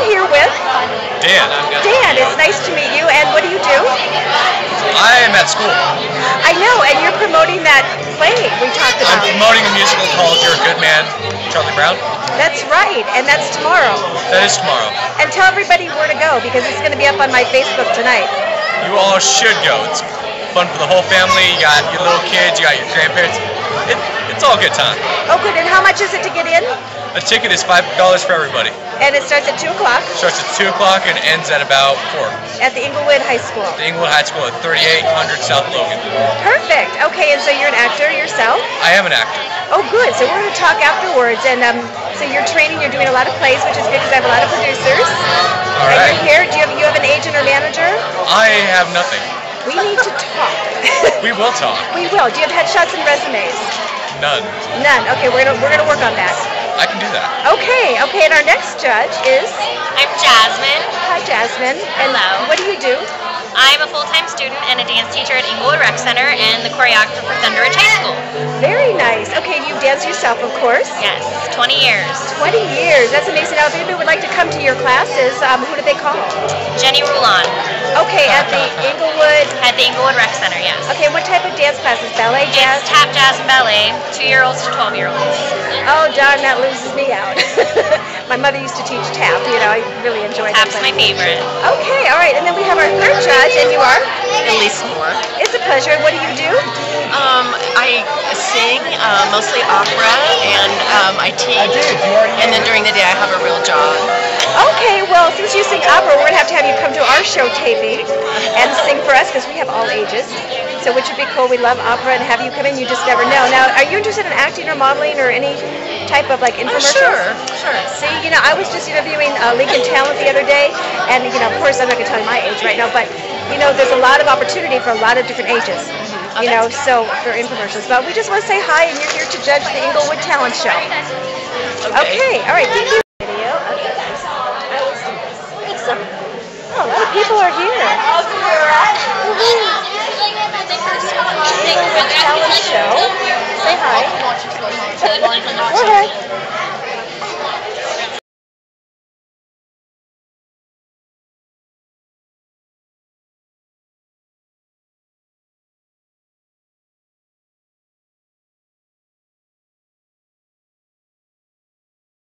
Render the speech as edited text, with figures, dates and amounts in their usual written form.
I'm here with Dan. Dan. It's nice to meet you. And what do you do? I am at school. I know, and you're promoting that play we talked I'm about. promoting a musical called You're a Good Man, Charlie Brown. That's right, and that's tomorrow. That is tomorrow. And tell everybody where to go, because it's going to be up on my Facebook tonight. You all should go. It's fun for the whole family. You got your little kids, you got your grandparents. It's all a good time. Oh, good. And how much is it to get in? A ticket is $5 for everybody. And it starts at 2 o'clock Starts at 2 o'clock and ends at about 4. at the Inglewood High School. The Inglewood High School at 3800 South Logan. Perfect. Okay, and so you're an actor yourself? I am an actor. Oh, good. So we're going to talk afterwards. And so you're training, you're doing a lot of plays, which is good because I have a lot of producers. All And right. you're here. Do you have an agent or manager? I have nothing. We need to talk. We will talk. We will. Do you have headshots and resumes? None. None. Okay, we're gonna work on that. I can do that. Okay. And our next judge is. I'm Jasmine. Hi, Jasmine. And Hello. what do you do? I'm a full-time student and a dance teacher at Inglewood Rec Center and the choreographer for Thunderidge High School. Very nice. Okay, you dance yourself, of course. Yes, 20 years. 20 years. That's amazing. Now, if anybody would like to come to your classes, who do they call? Jenny Rulon Okay, at the Inglewood. at the Inglewood Rec Center, yes. Okay, what type of dance classes? Ballet, jazz? It's tap, jazz, and ballet, 2-year-olds to 12-year-olds. Oh, darn, that loses me out. My mother used to teach tap. I really enjoyed that. Tap's my favorite. Okay, all right. And then we have our third judge, and you are? Elise Moore. It's a pleasure. What do you do? I sing, mostly opera, and I teach. And then during the day I have a real job. Okay, well, since you sing opera, we're going to have you come to our show taping and sing for us because we have all ages. So which would be cool. We love opera and have you come in. You just never know. Now, are you interested in acting or modeling or any type of infomercials? Sure. See, I was just interviewing Lincoln Talent the other day, and of course, I'm not going to tell you my age right now, but there's a lot of opportunity for a lot of different ages. So for infomercials. But we just want to say hi, and you're here to judge the Inglewood Talent Show. Okay, all right. Thank you